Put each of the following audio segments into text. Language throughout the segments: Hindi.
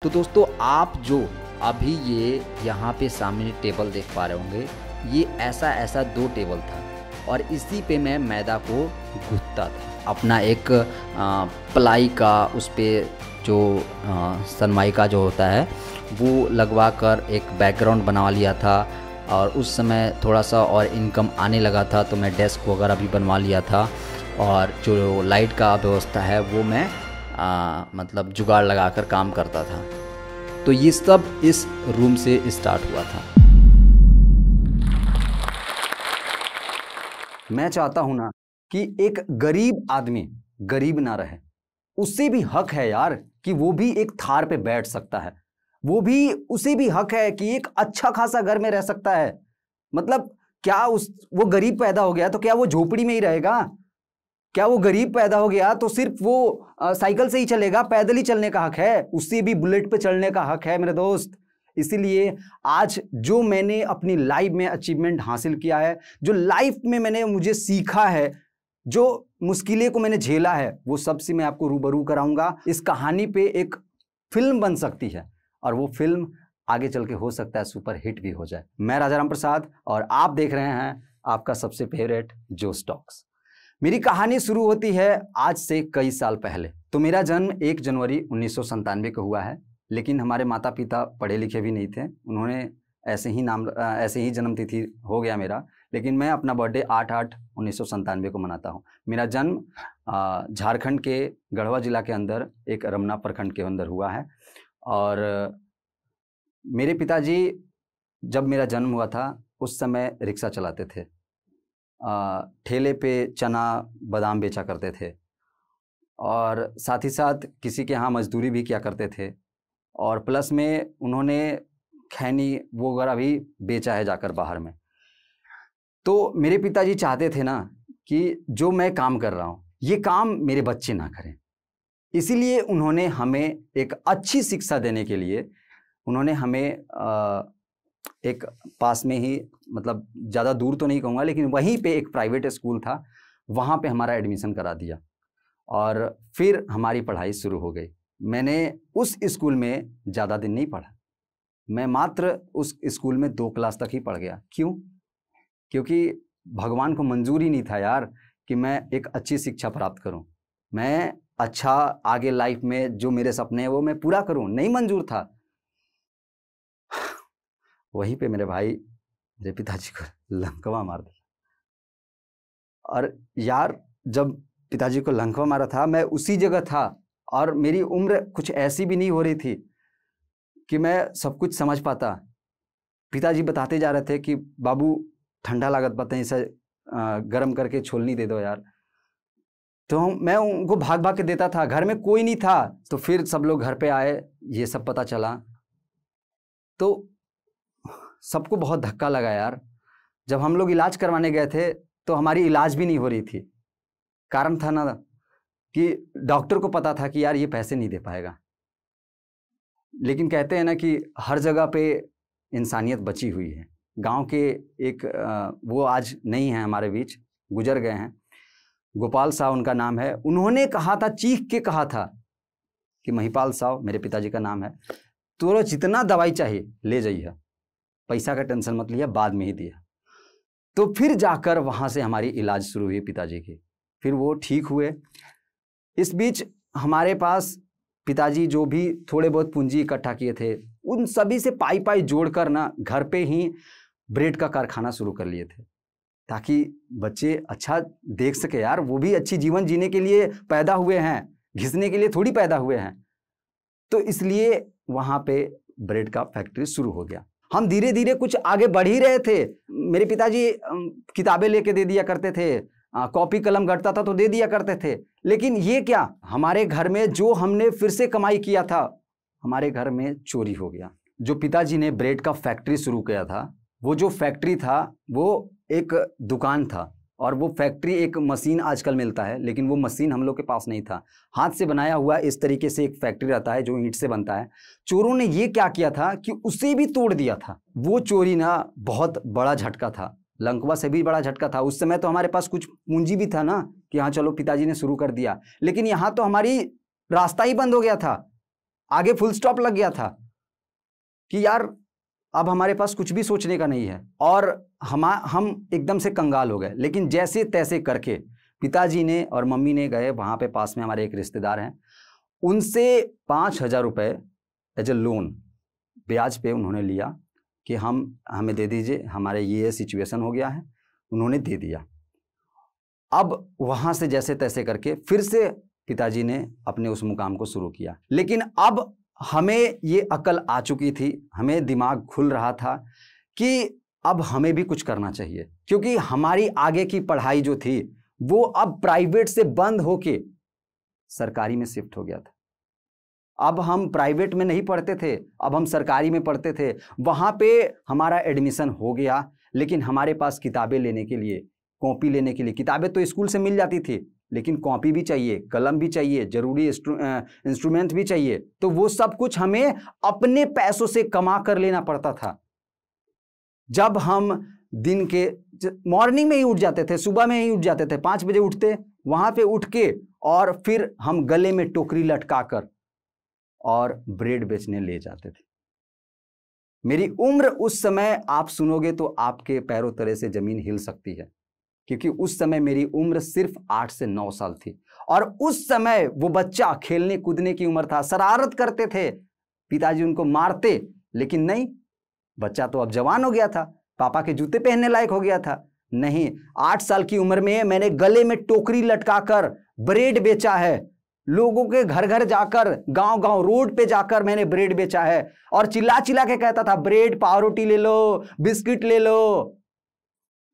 तो दोस्तों आप जो अभी ये यहाँ पे सामने टेबल देख पा रहे होंगे, ये ऐसा दो टेबल था और इसी पे मैं मैदा को गूँथता था। अपना एक प्लाई का उस पे जो सनमाइका जो होता है वो लगवा कर एक बैकग्राउंड बनवा लिया था और उस समय थोड़ा सा और इनकम आने लगा था तो मैं डेस्क वगैरह भी बनवा लिया था और जो लाइट का व्यवस्था है वो मैं मतलब जुगाड़ लगाकर काम करता था। तो ये सब इस रूम से स्टार्ट हुआ था। मैं चाहता हूं ना कि एक गरीब आदमी गरीब ना रहे, उससे भी हक है यार कि वो भी एक थार पे बैठ सकता है, उसे भी हक है कि एक अच्छा खासा घर में रह सकता है। मतलब क्या वो गरीब पैदा हो गया तो क्या वो झोपड़ी में ही रहेगा? क्या वो गरीब पैदा हो गया तो सिर्फ वो साइकिल से ही चलेगा? पैदल ही चलने का हक है, उससे भी बुलेट पे चढ़ने का हक है मेरे दोस्त। इसीलिए आज जो मैंने अपनी लाइफ में अचीवमेंट हासिल किया है, जो लाइफ में मैंने मुझे सीखा है, जो मुश्किलें को मैंने झेला है, वो सबसे मैं आपको रूबरू कराऊंगा। इस कहानी पे एक फिल्म बन सकती है और वो फिल्म आगे चल के हो सकता है सुपर हिट भी हो जाए। मैं राजा राम प्रसाद और आप देख रहे हैं आपका सबसे फेवरेट जोश टॉक्स। मेरी कहानी शुरू होती है आज से कई साल पहले। तो मेरा जन्म 1 जनवरी 1997 को हुआ है, लेकिन हमारे माता पिता पढ़े लिखे भी नहीं थे। उन्होंने ऐसे ही जन्म तिथि हो गया मेरा, लेकिन मैं अपना बर्थडे 8/8/1997 को मनाता हूँ। मेरा जन्म झारखंड के गढ़वा जिला के अंदर एक रमना प्रखंड के अंदर हुआ है। और मेरे पिताजी जब मेरा जन्म हुआ था उस समय रिक्शा चलाते थे, ठेले पे चना बादाम बेचा करते थे और साथ ही साथ किसी के यहाँ मजदूरी भी किया करते थे और प्लस में उन्होंने खैनी वो वगैरह भी बेचा है जाकर बाहर में। तो मेरे पिताजी चाहते थे ना कि जो मैं काम कर रहा हूँ ये काम मेरे बच्चे ना करें, इसीलिए उन्होंने हमें एक अच्छी शिक्षा देने के लिए उन्होंने हमें एक पास में ही, मतलब ज़्यादा दूर तो नहीं कहूँगा, लेकिन वहीं पे एक प्राइवेट स्कूल था, वहाँ पे हमारा एडमिशन करा दिया और फिर हमारी पढ़ाई शुरू हो गई। मैंने उस स्कूल में ज़्यादा दिन नहीं पढ़ा, मैं मात्र उस स्कूल में 2 क्लास तक ही पढ़ गया। क्यों? क्योंकि भगवान को मंजूर ही नहीं था यार कि मैं एक अच्छी शिक्षा प्राप्त करूं, मैं अच्छा आगे लाइफ में जो मेरे सपने हैं वो मैं पूरा करूं, नहीं मंजूर था। वहीं पे मेरे भाई मेरे पिताजी को लंकवा मार दिया। और यार जब पिताजी को लंकवा मारा था मैं उसी जगह था और मेरी उम्र कुछ ऐसी भी नहीं हो रही थी कि मैं सब कुछ समझ पाता। पिताजी बताते जा रहे थे कि बाबू ठंडा लागत पता है, इसे गर्म करके छोलनी दे दो यार। तो मैं उनको भाग भाग के देता था, घर में कोई नहीं था। तो फिर सब लोग घर पे आए, ये सब पता चला तो सबको बहुत धक्का लगा यार। जब हम लोग इलाज करवाने गए थे तो हमारी इलाज भी नहीं हो रही थी। कारण था ना कि डॉक्टर को पता था कि यार ये पैसे नहीं दे पाएगा, लेकिन कहते हैं ना कि हर जगह पे इंसानियत बची हुई है। गांव के एक वो आज नहीं है हमारे बीच, गुजर गए हैं, गोपाल साहब उनका नाम है। उन्होंने कहा था, चीख के कहा था कि महिपाल साहब मेरे पिताजी का नाम है, तो जितना दवाई चाहिए ले जाइए, पैसा का टेंशन मत लिया, बाद में ही दिया। तो फिर जाकर वहाँ से हमारी इलाज शुरू हुई पिताजी की, फिर वो ठीक हुए। इस बीच हमारे पास पिताजी जो भी थोड़े बहुत पूंजी इकट्ठा किए थे उन सभी से पाई जोड़कर ना घर पे ही ब्रेड का कारखाना शुरू कर लिए थे, ताकि बच्चे अच्छा देख सके यार, वो भी अच्छी जीवन जीने के लिए पैदा हुए हैं, घिसने के लिए थोड़ी पैदा हुए हैं। तो इसलिए वहाँ पे ब्रेड का फैक्ट्री शुरू हो गया। हम धीरे धीरे कुछ आगे बढ़ ही रहे थे। मेरे पिताजी किताबें लेके दे दिया करते थे, कॉपी कलम घटता था तो दे दिया करते थे, लेकिन ये क्या, हमारे घर में जो हमने फिर से कमाई किया था हमारे घर में चोरी हो गया। जो पिताजी ने ब्रेड का फैक्ट्री शुरू किया था, वो जो फैक्ट्री था वो एक दुकान था और वो फैक्ट्री एक मशीन आजकल मिलता है, लेकिन वो मशीन हम लोग के पास नहीं था। हाथ से बनाया हुआ इस तरीके से एक फैक्ट्री रहता है जो ईंट से बनता है। चोरों ने ये क्या किया था कि उसे भी तोड़ दिया था। वो चोरी ना बहुत बड़ा झटका था, लंकवा से भी बड़ा झटका था। उस समय तो हमारे पास कुछ पूंजी भी था ना कि हाँ चलो पिताजी ने शुरू कर दिया, लेकिन यहाँ तो हमारी रास्ता ही बंद हो गया था। आगे फुल स्टॉप लग गया था कि यार अब हमारे पास कुछ भी सोचने का नहीं है, और हम एकदम से कंगाल हो गए। लेकिन जैसे तैसे करके पिताजी ने और मम्मी ने गए, वहाँ पे पास में हमारे एक रिश्तेदार हैं, उनसे 5,000 रुपये एज ए लोन ब्याज पे उन्होंने लिया कि हमें दे दीजिए, हमारे ये सिचुएशन हो गया है। उन्होंने दे दिया। अब वहाँ से जैसे तैसे करके फिर से पिताजी ने अपने उस मुकाम को शुरू किया। लेकिन अब हमें ये अकल आ चुकी थी, हमें दिमाग खुल रहा था कि अब हमें भी कुछ करना चाहिए, क्योंकि हमारी आगे की पढ़ाई जो थी वो अब प्राइवेट से बंद होके सरकारी में शिफ्ट हो गया था। अब हम प्राइवेट में नहीं पढ़ते थे, अब हम सरकारी में पढ़ते थे। वहाँ पे हमारा एडमिशन हो गया, लेकिन हमारे पास किताबें लेने के लिए, कॉपी लेने के लिए, किताबें तो स्कूल से मिल जाती थी, लेकिन कॉपी भी चाहिए, कलम भी चाहिए, जरूरी इंस्ट्रूमेंट भी चाहिए। तो वो सब कुछ हमें अपने पैसों से कमा कर लेना पड़ता था। जब हम दिन के मॉर्निंग में ही उठ जाते थे, सुबह में ही उठ जाते थे, 5 बजे उठते, वहां पे उठ के और फिर हम गले में टोकरी लटका कर और ब्रेड बेचने ले जाते थे। मेरी उम्र उस समय आप सुनोगे तो आपके पैरों तले से जमीन हिल सकती है, क्योंकि उस समय मेरी उम्र सिर्फ 8 से 9 साल थी। और उस समय वो बच्चा खेलने कूदने की उम्र था, शरारत करते थे, पिताजी उनको मारते, लेकिन नहीं, बच्चा तो अब जवान हो गया था, पापा के जूते पहनने लायक हो गया था। नहीं, 8 साल की उम्र में मैंने गले में टोकरी लटकाकर ब्रेड बेचा है। लोगों के घर घर जाकर, गांव गांव रोड पे जाकर मैंने ब्रेड बेचा है, और चिल्ला चिल्ला के कहता था, ब्रेड, पावरोटी ले लो, बिस्किट ले लो,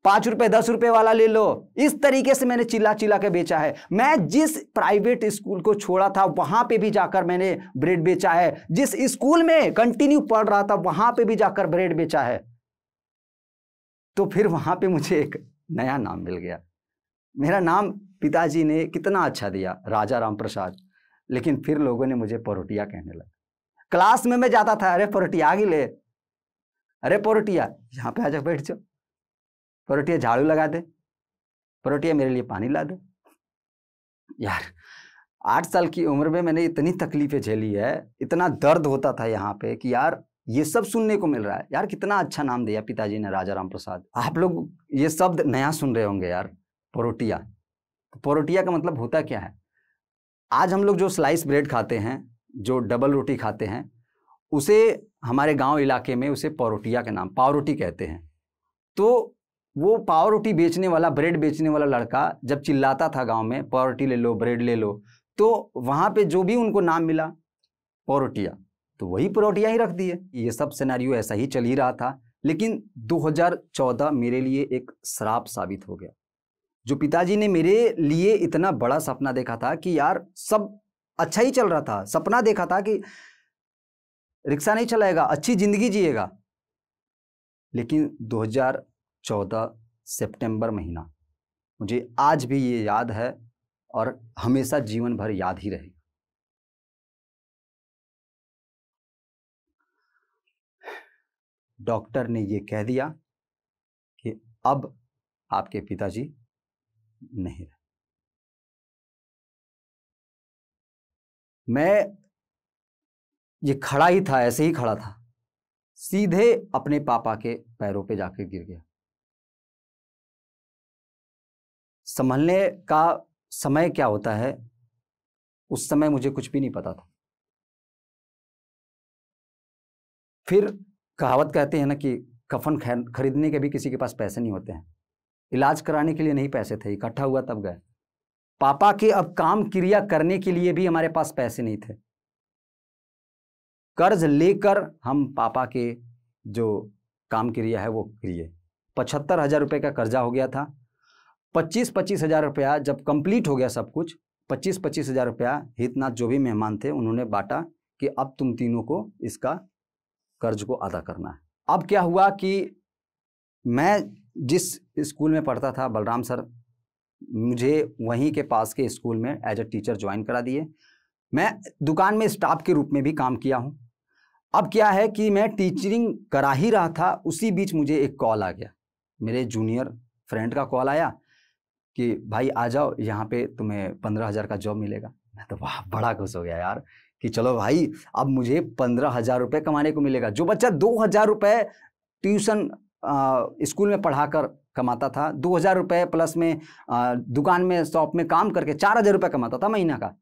5 रुपए 10 रुपए वाला ले लो। इस तरीके से मैंने चिल्ला चिल्ला के बेचा है। मैं जिस प्राइवेट स्कूल को छोड़ा था वहां पे भी जाकर मैंने ब्रेड बेचा है, जिस स्कूल में कंटिन्यू पढ़ रहा था वहां पे भी जाकर ब्रेड बेचा है। तो फिर वहां पे मुझे एक नया नाम मिल गया। मेरा नाम पिताजी ने कितना अच्छा दिया, राजा राम प्रसाद, लेकिन फिर लोगों ने मुझे परोटिया कहने लगा। क्लास में मैं जाता था, अरे परोटिया आ गई ले, अरे परोटिया यहाँ पे आजा बैठ जाओ, परोटिया झाड़ू लगा दे, परोटिया मेरे लिए पानी ला दे। यार 8 साल की उम्र में मैंने इतनी तकलीफें झेली है, इतना दर्द होता था यहाँ पे कि यार ये सब सुनने को मिल रहा है। यार कितना अच्छा नाम दिया पिताजी ने, राजा राम प्रसाद। आप लोग ये शब्द नया सुन रहे होंगे यार, परोटिया। परोटिया का मतलब होता क्या है? आज हम लोग जो स्लाइस ब्रेड खाते हैं, जो डबल रोटी खाते हैं, उसे हमारे गांव इलाके में उसे परोटिया के नाम पावरोटी कहते हैं। तो वो पावरोटी बेचने वाला, ब्रेड बेचने वाला लड़का जब चिल्लाता था गांव में, पावरोटी ले लो, ब्रेड ले लो, तो वहां पे जो भी उनको नाम मिला परोटिया, तो वही परोटिया ही रख दिए। ये सब सिनेरियो ऐसा ही चल ही रहा था। लेकिन 2014 मेरे लिए एक श्राप साबित हो गया। जो पिताजी ने मेरे लिए इतना बड़ा सपना देखा था कि यार सब अच्छा ही चल रहा था, सपना देखा था कि रिक्शा नहीं चलाएगा, अच्छी जिंदगी जिएगा, लेकिन 2014 सितंबर महीना मुझे आज भी ये याद है और हमेशा जीवन भर याद ही रहेगा। डॉक्टर ने ये कह दिया कि अब आपके पिताजी नहीं रहे। मैं ये खड़ा ही था, ऐसे ही खड़ा था, सीधे अपने पापा के पैरों पे जाके गिर गया। संभलने का समय क्या होता है, उस समय मुझे कुछ भी नहीं पता था। फिर कहावत कहते हैं ना कि कफन खरीदने के भी किसी के पास पैसे नहीं होते हैं, इलाज कराने के लिए नहीं पैसे थे, इकट्ठा हुआ तब गए। पापा के अब काम क्रिया करने के लिए भी हमारे पास पैसे नहीं थे। कर्ज लेकर हम पापा के जो काम क्रिया है वो किए। 75,000 रुपये का कर्जा हो गया था। 25,000 रुपया जब कंप्लीट हो गया सब कुछ, 25,000 रुपया हितनाथ जो भी मेहमान थे उन्होंने बांटा कि अब तुम तीनों को इसका कर्ज को अदा करना है। अब क्या हुआ कि मैं जिस स्कूल में पढ़ता था, बलराम सर मुझे वहीं के पास के स्कूल में एज ए टीचर ज्वाइन करा दिए। मैं दुकान में स्टाफ के रूप में भी काम किया हूँ। अब क्या है कि मैं टीचिंग करा ही रहा था, उसी बीच मुझे एक कॉल आ गया, मेरे जूनियर फ्रेंड का कॉल आया कि भाई आ जाओ, यहाँ पे तुम्हें 15,000 का जॉब मिलेगा। मैं तो वाह, बड़ा खुश हो गया यार कि चलो भाई अब मुझे 15,000 रुपये कमाने को मिलेगा। जो बच्चा 2,000 रुपये ट्यूशन स्कूल में पढ़ाकर कमाता था, 2,000 रुपये प्लस में दुकान में शॉप में काम करके 4,000 रुपये कमाता था महीना का,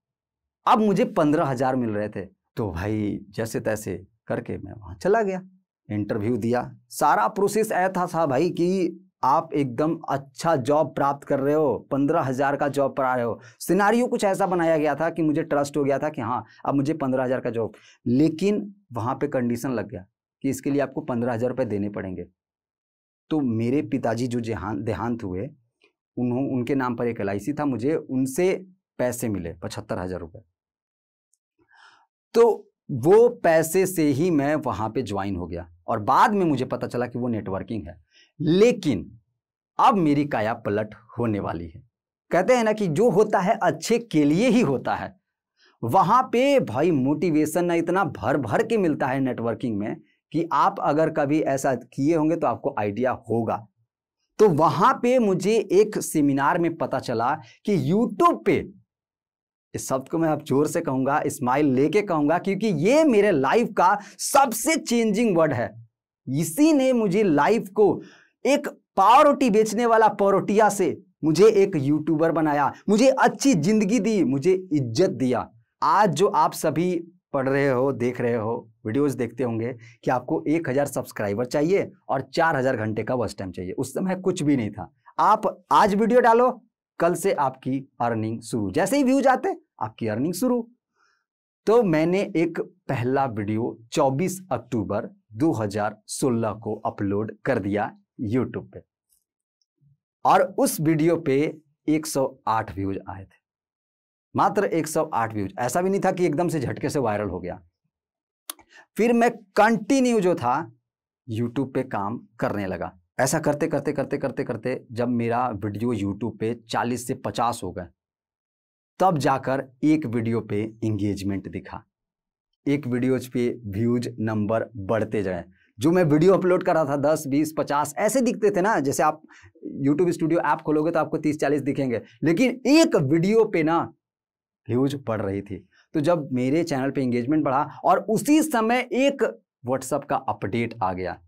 अब मुझे 15,000 मिल रहे थे। तो भाई जैसे तैसे करके मैं वहाँ चला गया, इंटरव्यू दिया। सारा प्रोसेस ऐसा था भाई कि आप एकदम अच्छा जॉब प्राप्त कर रहे हो, 15,000 का जॉब पा रहे हो। सिनारियो कुछ ऐसा बनाया गया था कि मुझे ट्रस्ट हो गया था कि हाँ अब मुझे 15,000 का जॉब। लेकिन वहाँ पे कंडीशन लग गया कि इसके लिए आपको 15,000 रुपये देने पड़ेंगे। तो मेरे पिताजी जो देहांत हुए, उनके नाम पर एक LIC था, मुझे उनसे पैसे मिले 75,000 रुपये। तो वो पैसे से ही मैं वहाँ पे ज्वाइन हो गया और बाद में मुझे पता चला कि वो नेटवर्किंग है। लेकिन अब मेरी काया पलट होने वाली है। कहते हैं ना कि जो होता है अच्छे के लिए ही होता है। वहाँ पे भाई मोटिवेशन ना इतना भर भर के मिलता है नेटवर्किंग में कि आप अगर कभी ऐसा किए होंगे तो आपको आइडिया होगा। तो वहाँ पे मुझे एक सेमिनार में पता चला कि यूट्यूब पे, इस शब्द को मैं अब जोर से कहूंगा, स्माइल लेके कहूंगा, क्योंकि ये मेरे लाइफ का सबसे चेंजिंग वर्ड है। इसी ने मुझे लाइफ को एक पावरोटी बेचने वाला पावरोटिया से मुझे एक यूट्यूबर बनाया, मुझे अच्छी जिंदगी दी, मुझे इज्जत दिया। आज जो आप सभी पढ़ रहे हो, देख रहे हो, वीडियोस देखते होंगे कि आपको 1,000 सब्सक्राइबर चाहिए और 4,000 घंटे का वॉच टाइम चाहिए। उस समय कुछ भी नहीं था। आप आज वीडियो डालो, कल से आपकी अर्निंग शुरू। जैसे ही व्यूज आते आपकी अर्निंग शुरू। तो मैंने एक पहला वीडियो 24 अक्टूबर 2016 को अपलोड कर दिया यूट्यूब पे और उस वीडियो पे 108 व्यूज आए थे, मात्र 108 व्यूज। ऐसा भी नहीं था कि एकदम से झटके से वायरल हो गया। फिर मैं कंटिन्यू जो था यूट्यूब पे काम करने लगा। ऐसा करते करते करते करते करते जब मेरा वीडियो यूट्यूब पे 40 से 50 हो गए, तब जाकर एक वीडियो पे इंगेजमेंट दिखा, एक वीडियो पे व्यूज नंबर बढ़ते जाए। जो मैं वीडियो अपलोड कर रहा था 10, 20, 50 ऐसे दिखते थे ना, जैसे आप यूट्यूब स्टूडियो ऐप खोलोगे तो आपको 30, 40 दिखेंगे, लेकिन एक वीडियो पे ना व्यूज बढ़ रही थी। तो जब मेरे चैनल पे इंगेजमेंट बढ़ा और उसी समय एक व्हाट्सएप का अपडेट आ गया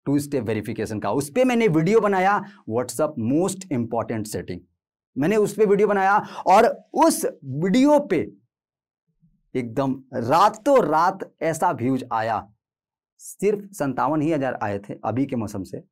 2 स्टेप वेरिफिकेशन का, उस पर मैंने वीडियो बनाया, व्हाट्सएप मोस्ट इंपॉर्टेंट सेटिंग, मैंने उस पर वीडियो बनाया और उस वीडियो पे एकदम रातों रात ऐसा व्यूज आया। सिर्फ 57,000 आए थे अभी के मौसम से,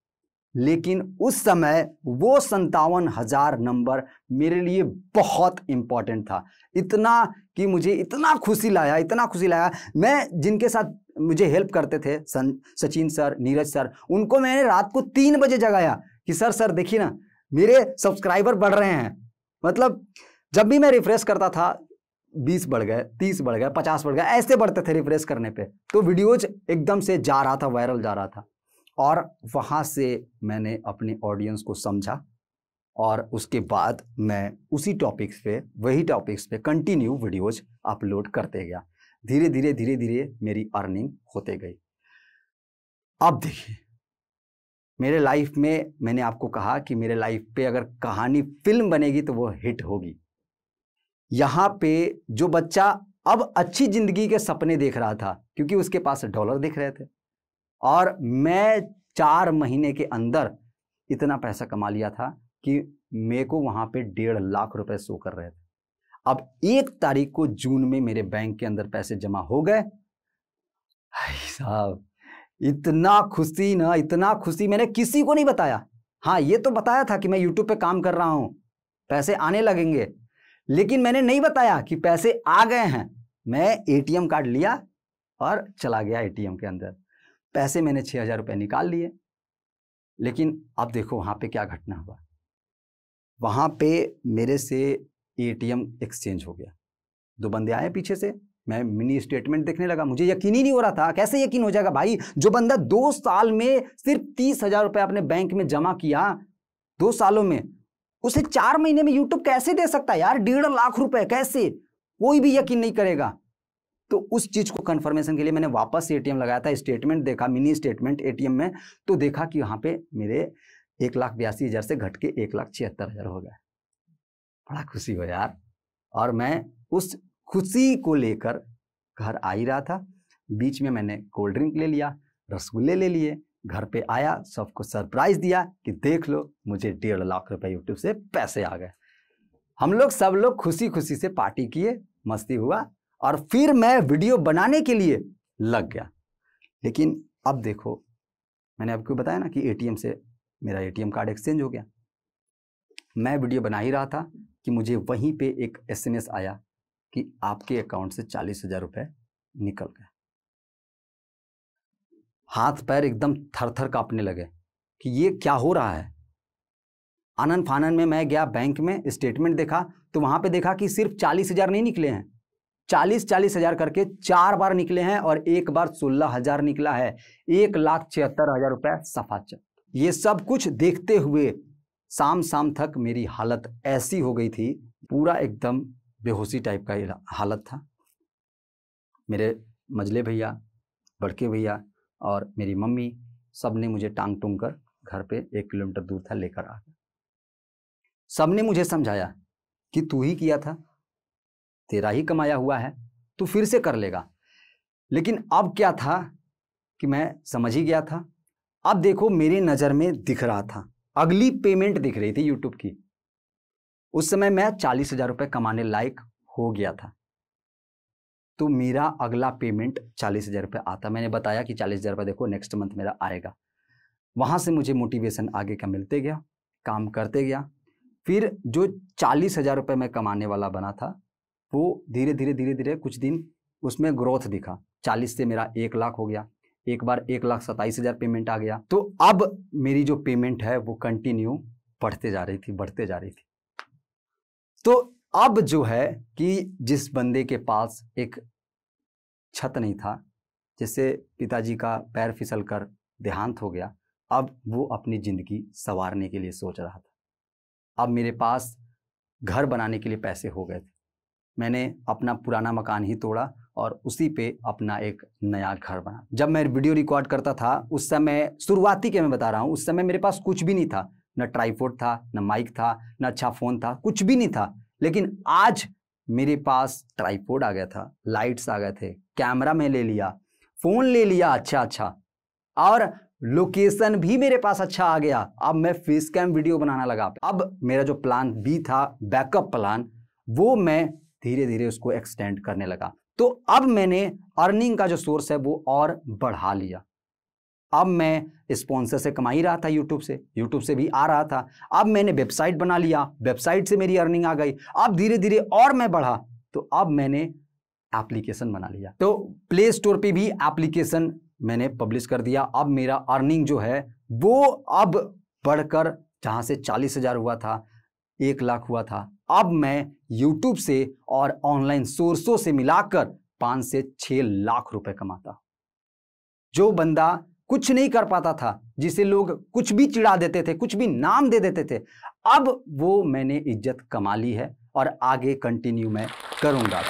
लेकिन उस समय वो 57,000 नंबर मेरे लिए बहुत इंपॉर्टेंट था। इतना कि मुझे इतना खुशी लाया, इतना खुशी लाया। मैं जिनके साथ मुझे हेल्प करते थे, सचिन सर, नीरज सर, उनको मैंने रात को 3 बजे जगाया कि सर देखिए ना मेरे सब्सक्राइबर बढ़ रहे हैं। मतलब जब भी मैं रिफ्रेश करता था 20 बढ़ गए, 30 बढ़ गए, 50 बढ़ गए, ऐसे बढ़ते थे रिफ्रेश करने पे। तो वीडियोज एकदम से जा रहा था, वायरल जा रहा था। और वहाँ से मैंने अपने ऑडियंस को समझा और उसके बाद मैं उसी टॉपिक्स पे, वही टॉपिक्स पे कंटिन्यू वीडियोज अपलोड करते गया। धीरे धीरे धीरे धीरे मेरी अर्निंग होते गई। अब देखिए मेरे लाइफ में, मैंने आपको कहा कि मेरे लाइफ पे अगर कहानी फिल्म बनेगी तो वो हिट होगी। यहाँ पे जो बच्चा अब अच्छी जिंदगी के सपने देख रहा था, क्योंकि उसके पास डॉलर दिख रहे थे, और मैं 4 महीने के अंदर इतना पैसा कमा लिया था कि मेरे को वहाँ पे 1.5 लाख रुपए शो कर रहे थे। अब 1 तारीख को जून में मेरे बैंक के अंदर पैसे जमा हो गए। साहब इतना खुशी ना, इतना खुशी मैंने किसी को नहीं बताया। हाँ ये तो बताया था कि मैं यूट्यूब पे काम कर रहा हूँ, पैसे आने लगेंगे, लेकिन मैंने नहीं बताया कि पैसे आ गए हैं। मैं ATM कार्ड लिया और चला गया ATM के अंदर। पैसे मैंने 6,000 रुपये निकाल लिए। लेकिन अब देखो वहाँ पे क्या घटना हुआ। वहाँ पे मेरे से ATM एक्सचेंज हो गया। 2 बंदे आए पीछे से, मैं मिनी स्टेटमेंट देखने लगा। मुझे यकीन ही नहीं हो रहा था। कैसे यकीन हो जाएगा भाई, जो बंदा 2 साल में सिर्फ 30,000 रुपये अपने बैंक में जमा किया, 2 सालों में, उसे 4 महीने में यूट्यूब कैसे दे सकता है यार 1.5 लाख रुपए? कैसे? कोई भी यकीन नहीं करेगा। तो उस चीज को कंफर्मेशन के लिए मैंने वापस ATM लगाया था, स्टेटमेंट देखा, मिनी स्टेटमेंट ATM में, तो देखा कि यहाँ पे मेरे 1,82,000 से घट के 1,76,000 हो गया। बड़ा खुशी हो यार। और मैं उस खुशी को लेकर घर आ ही रहा था, बीच में मैंने कोल्ड ड्रिंक ले लिया, रसगुल्ले ले लिए, घर पे आया, सबको सरप्राइज दिया कि देख लो मुझे 1.5 लाख रुपए यूट्यूब से पैसे आ गए। हम लोग सब लोग खुशी खुशी से पार्टी किए, मस्ती हुआ, और फिर मैं वीडियो बनाने के लिए लग गया। लेकिन अब देखो, मैंने आपको बताया ना कि एटीएम से मेरा एटीएम कार्ड एक्सचेंज हो गया। मैं वीडियो बना ही रहा था कि मुझे वहीं पे एक एसएमएस आया कि आपके अकाउंट से 40,000 रुपए निकल गए। हाथ पैर एकदम थर थर कांपने लगे कि ये क्या हो रहा है। आनन फानन में मैं गया बैंक में, स्टेटमेंट देखा तो वहां पे देखा कि सिर्फ 40,000 नहीं निकले हैं, 40,000 करके 4 बार निकले हैं, और एक बार 16,000 निकला है। 1,76,000 रुपए सफाचट। ये सब कुछ देखते हुए शाम तक मेरी हालत ऐसी हो गई थी, पूरा एकदम बेहोशी टाइप का हालत था। मेरे मझले भैया, बड़के भैया और मेरी मम्मी सब ने मुझे टांग टूंग कर घर पे 1 किलोमीटर दूर था लेकर आ गए। सब ने मुझे समझाया कि तू ही किया था, तेरा ही कमाया हुआ है, तू फिर से कर लेगा। लेकिन अब क्या था कि मैं समझ ही गया था। अब देखो, मेरी नज़र में दिख रहा था, अगली पेमेंट दिख रही थी यूट्यूब की। उस समय मैं 40,000 रुपये कमाने लायक हो गया था, तो मेरा अगला पेमेंट 40,000 रुपये आता। मैंने बताया कि 40,000 रुपये देखो नेक्स्ट मंथ मेरा आएगा। वहाँ से मुझे मोटिवेशन आगे का मिलते गया, काम करते गया। फिर जो 40,000 रुपये मैं कमाने वाला बना था, वो धीरे धीरे कुछ दिन उसमें ग्रोथ दिखा। 40 से मेरा 1 लाख हो गया, एक बार 1,27,000 पेमेंट आ गया। तो अब मेरी जो पेमेंट है वो कंटिन्यू बढ़ते जा रही थी। तो अब जो है कि जिस बंदे के पास एक छत नहीं था, जिससे पिताजी का पैर फिसल कर देहांत हो गया, अब वो अपनी जिंदगी संवारने के लिए सोच रहा था। अब मेरे पास घर बनाने के लिए पैसे हो गए थे। मैंने अपना पुराना मकान ही तोड़ा और उसी पे अपना एक नया घर बना। जब मैं वीडियो रिकॉर्ड करता था उस समय, शुरुआती के मैं बता रहा हूँ, उस समय मेरे पास कुछ भी नहीं था, न ट्राइपॉड था, न माइक था, न अच्छा फ़ोन था, कुछ भी नहीं था। लेकिन आज मेरे पास ट्राइपॉड आ गया था, लाइट्स आ गए थे, कैमरा में ले लिया, फ़ोन ले लिया अच्छा, और लोकेशन भी मेरे पास अच्छा आ गया। अब मैं फेस कैम वीडियो बनाना लगा। अब मेरा जो प्लान बी था, बैकअप प्लान, वो मैं धीरे धीरे उसको एक्सटेंड करने लगा। तो अब मैंने अर्निंग का जो सोर्स है वो और बढ़ा लिया। अब मैं स्पॉन्सर से कमा ही रहा था, यूट्यूब से भी आ रहा था। अब मैंने वेबसाइट बना लिया, वेबसाइट से मेरी अर्निंग आ गई। अब धीरे धीरे और मैं बढ़ा, तो अब मैंने एप्लीकेशन बना लिया। तो प्ले स्टोर पे भी एप्लीकेशन मैंने पब्लिश कर दिया। अब मेरा अर्निंग जो है वो अब बढ़कर, जहां से 40,000 हुआ था, 1 लाख हुआ था, अब मैं यूट्यूब से और ऑनलाइन सोर्सों से मिलाकर 5 से 6 लाख रुपए कमाता। जो बंदा कुछ नहीं कर पाता था, जिसे लोग कुछ भी चिढ़ा देते थे, कुछ भी नाम दे देते थे, अब वो मैंने इज्जत कमा ली है और आगे कंटिन्यू मैं करूंगा।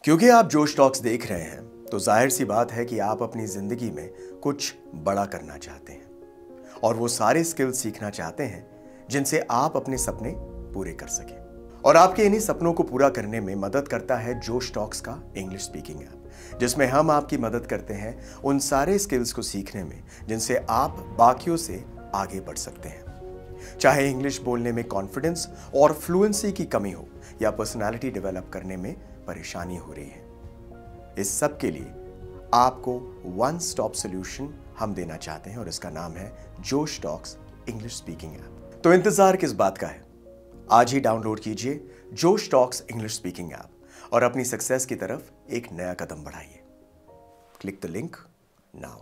क्योंकि आप जोश टॉक्स देख रहे हैं तो जाहिर सी बात है कि आप अपनी जिंदगी में कुछ बड़ा करना चाहते हैं और वो सारे स्किल्स सीखना चाहते हैं जिनसे आप अपने सपने पूरे कर सकें। और आपके इन्हीं सपनों को पूरा करने में मदद करता है जोश टॉक्स का इंग्लिश स्पीकिंग ऐप, जिसमें हम आपकी मदद करते हैं उन सारे स्किल्स को सीखने में जिनसे आप बाकियों से आगे बढ़ सकते हैं। चाहे इंग्लिश बोलने में कॉन्फिडेंस और फ्लुएंसी की कमी हो या पर्सनालिटी डेवलप करने में परेशानी हो रही है, इस सब के लिए आपको वन स्टॉप सॉल्यूशन हम देना चाहते हैं और इसका नाम है जोश टॉक्स इंग्लिश स्पीकिंग ऐप। तो इंतजार किस बात का है? आज ही डाउनलोड कीजिए जोश टॉक्स इंग्लिश स्पीकिंग ऐप और अपनी सक्सेस की तरफ एक नया कदम बढ़ाइए। Click the link now.